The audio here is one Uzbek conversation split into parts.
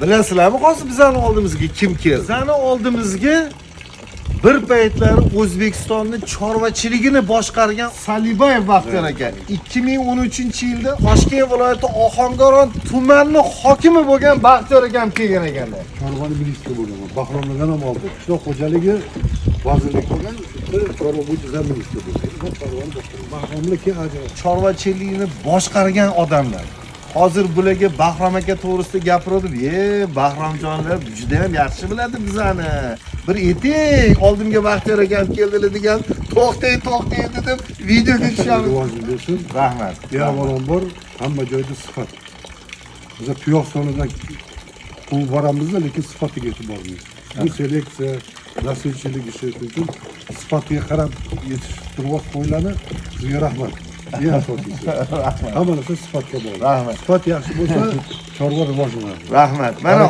Bilasizlarmi hozir bizani oldimizga kim keldi? Bizani oldimizga bir paytlari O'zbekistonni chorvachiligini boshqargan Salibayev Baxtiyor aka 2013-yilda Toshkent viloyati Ohangaron tumanining hokimi bo'lgan Baxtiyor akam kelgan ekanlar. Chorvani ministri bo'lgan. Bahromlardan ham oldi. Qishloq xo'jaligi vazirlik bo'lgan, chorva bo'yicha ministri bo'lgan. Chorvani boshqargan. Bahromlar Chorvachilikni boshqargan odamlar. Hozir bularga Bahrom aka to'g'risida gapirdim. Bahromjonlar juda ham yaxshi biladi bizani. Bir eting oldimga Baxtiyor akam keldilar degan, to'xtay dedim, videoga tushamiz. Rahmat. Ya avvalambor hamma joyda sifat. Biz tuyoq sonidan quvib boramizda, lekin sifatiga e'tiborimiz. Bu seleksiya, naslchilik ishi uchun sifatiga qarab yetishtirib qo'yiladi. Sizga rahmat. Ya asosiysi. Hamma narsa sifatga bog'liq. Rahmat. Sifat yaxshi bo'lsa, chorva rivojlanadi. Rahmat. Mana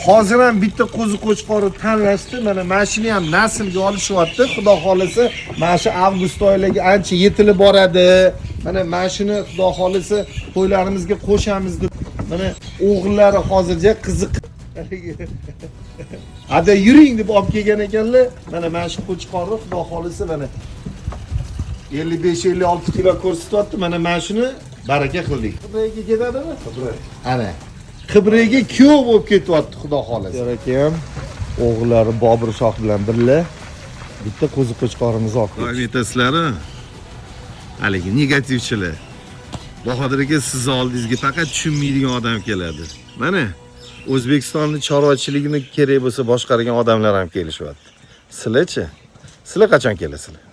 hozir ham bitta qo'zi qo'chqori tanlashdi. Mana shuni ham naslga olishyapti. Xudo xolisa, mana shu avgust oylariga ancha yetilib boradi. Mana shuni xudo xolisa qo'ylarimizga qo'shamiz deb. Mana o'g'illari hozircha qiziq. Hada yuring deb olib kelgan ekanlar. Mana shu qo'chqorni xudo xolisa mana 55-56 kilo ko'rsatyapti. Mana shuni baraka qildik. Qibraga ketadimi? Qibra. Ana. Qibraga kuyov bo'lib ketyapti, xudo xolasa. Akam o'g'illari Bobur Shoh bilan birga bitta qo'zi qo'chqorimizni olib keldi. Davom etasizlar-a? Haligi negativchilar. Bahodir aka, siz oldingizga faqat tushunmaydigan odam keladi. Mana O'zbekistonning chorvachiligini kerak bo'lsa boshqargan odamlar ham kelishyapti. Sizlar-chi? Sizlar qachon kelasizlar?